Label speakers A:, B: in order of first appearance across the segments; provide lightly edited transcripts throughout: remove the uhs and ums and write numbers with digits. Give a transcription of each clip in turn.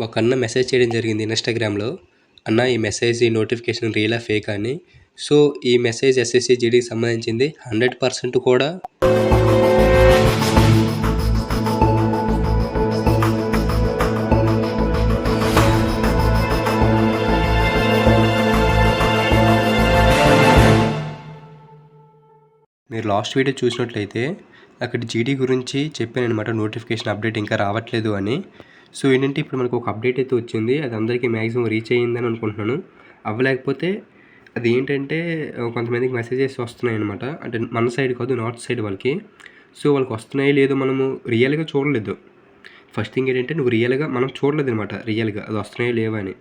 A: ఒక అన్న మెసేజ్ చేయడం జరిగింది ఇన్‌స్టాగ్రామ్‌లో. అన్న ఈ మెసేజ్ ఈ నోటిఫికేషన్ రియలా? ఫేకా? అని. సో, ఈ మెసేజ్ ఎస్ఎస్‌సి జీడీకి సంబంధించింది. 100% కూడా మీరు లాస్ట్ వీడియో చూసినట్లయితే అక్కడ జీడీ గురించి చెప్పాననమాట. నోటిఫికేషన్ అప్డేట్ ఇంకా రావట్లేదు అని. సో ఏంటంటే ఇప్పుడు మనకు ఒక అప్డేట్ అయితే వచ్చింది. అది అందరికీ మ్యాక్సిమం రీచ్ అయ్యిందని అనుకుంటున్నాను. అవ్వలేకపోతే అది ఏంటంటే కొంతమందికి మెసేజెస్ వస్తున్నాయన్నమాట. అంటే మన సైడ్ కాదు, నార్త్ సైడ్ వాళ్ళకి. సో వాళ్ళకి వస్తున్నాయో లేదో మనము రియల్గా చూడలేదు. ఫస్ట్ థింగ్ ఏంటంటే నువ్వు రియల్గా మనం చూడలేదు అనమాట, రియల్గా అది వస్తున్నాయో లేవో అని.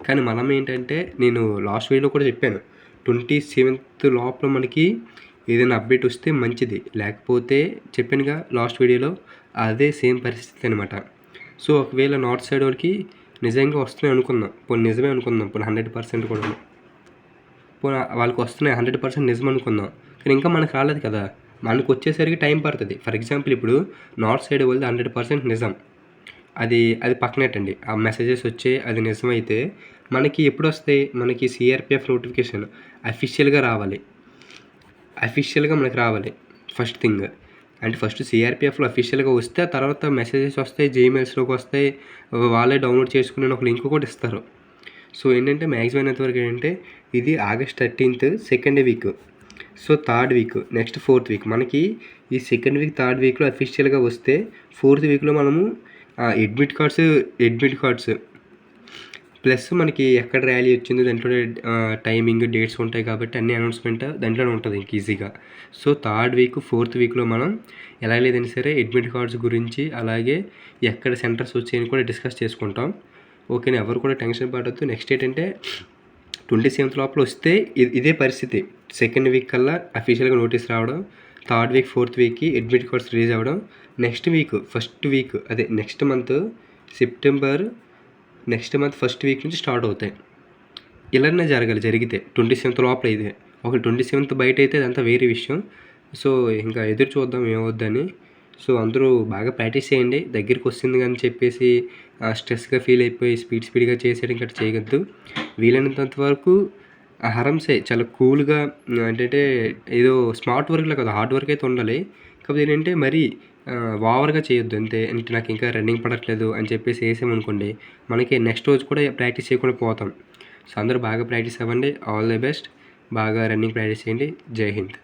A: కానీ మనం ఏంటంటే నేను లాస్ట్ వీడియోలో కూడా చెప్పాను, 27th లోపల మనకి ఏదైనా అప్డేట్ వస్తే మంచిది. లేకపోతే చెప్పానుగా లాస్ట్ వీడియోలో, అదే సేమ్ పరిస్థితి అనమాట. సో ఒకవేళ నార్త్ సైడ్ వాళ్ళకి నిజంగా వస్తున్నాయి అనుకుందాం, పోనీ నిజమే అనుకుందాం, పోనీ 100% కూడా పోనీ వాళ్ళకి వస్తున్నాయి 100% నిజం అనుకుందాం. కానీ ఇంకా మనకు రాలేదు కదా, మనకు వచ్చేసరికి టైం పడుతుంది. ఫర్ ఎగ్జాంపుల్ ఇప్పుడు నార్త్ సైడ్ వాళ్ళది 100% నిజం, అది పక్కనెట్టండి. ఆ మెసేజెస్ వచ్చే అది నిజమైతే మనకి ఎప్పుడు వస్తాయి, మనకి సిఆర్పిఎఫ్ నోటిఫికేషన్ అఫీషియల్గా రావాలి. అఫీషియల్గా మనకు రావాలి ఫస్ట్ థింగ్. అంటే ఫస్ట్ సిఆర్పిఎఫ్లో అఫీషియల్గా వస్తే ఆ తర్వాత మెసేజెస్ వస్తాయి, జీమెయిల్స్లోకి వస్తాయి, వాళ్ళే డౌన్లోడ్ చేసుకుని ఒక లింక్ కూడా ఇస్తారు. సో ఏంటంటే మ్యాక్సిమం అయినంతవరకు ఏంటంటే ఇది August 13th second week. So third week, next 4th week మనకి ఈ సెకండ్ వీక్ థర్డ్ వీక్లో అఫీషియల్గా వస్తే 4th వీక్లో మనము అడ్మిట్ కార్డ్స్ ప్లస్ మనకి ఎక్కడ ర్యాలీ వచ్చిందో దాంట్లో టైమింగ్, డేట్స్ ఉంటాయి కాబట్టి అన్ని అనౌన్స్మెంట్ దాంట్లోనే ఉంటుంది ఇంక ఈజీగా. సో థర్డ్ వీక్ 4th వీక్లో మనం ఎలా లేదని సరే అడ్మిట్ కార్డ్స్ గురించి, అలాగే ఎక్కడ సెంటర్స్ వచ్చాయని కూడా డిస్కస్ చేసుకుంటాం. ఓకేనా, ఎవరు కూడా టెన్షన్ పడొద్దు. నెక్స్ట్ ఏంటంటే 27th లోపల వస్తే ఇదే పరిస్థితి. సెకండ్ వీక్ కల్లా అఫీషియల్గా నోటీస్ రావడం, థర్డ్ వీక్ 4th వీక్కి అడ్మిట్ కార్డ్స్ రిలీజ్ అవ్వడం, నెక్స్ట్ వీక్ ఫస్ట్ వీక్ అదే next month September next month first week నుంచి స్టార్ట్ అవుతాయి. ఇలానే జరిగితే 27th లోపల ఇదే. ఒక 27th బయట అయితే అదంతా వేరే విషయం. సో ఇంకా ఎదురు చూద్దాం ఏమవుద్దని. సో అందరూ బాగా ప్రాక్టీస్ చేయండి. దగ్గరికి వస్తుంది కానీ చెప్పేసి స్ట్రెస్గా ఫీల్ అయిపోయి స్పీడ్గా చేసేయడం గట్రా చేయొద్దు. వీలైనంత వరకు ఆరామ్సే చాలా కూల్గా, ఏంటంటే ఏదో స్మార్ట్ వర్క్లో కాదు, హార్డ్ వర్క్ అయితే ఉండాలి. కాకపోతే ఏంటంటే మరీ ఓవర్గా చేయొద్దు అంతే. అంటే నాకు ఇంకా రన్నింగ్ పడట్లేదు అని చెప్పేసి వేసామనుకోండి, మనకి నెక్స్ట్ రోజు కూడా ప్రాక్టీస్ చేయకుండా పోతాం. సో అందరూ బాగా ప్రాక్టీస్ అవ్వండి. All the best. బాగా రన్నింగ్ ప్రాక్టీస్ చేయండి. జై హింద్.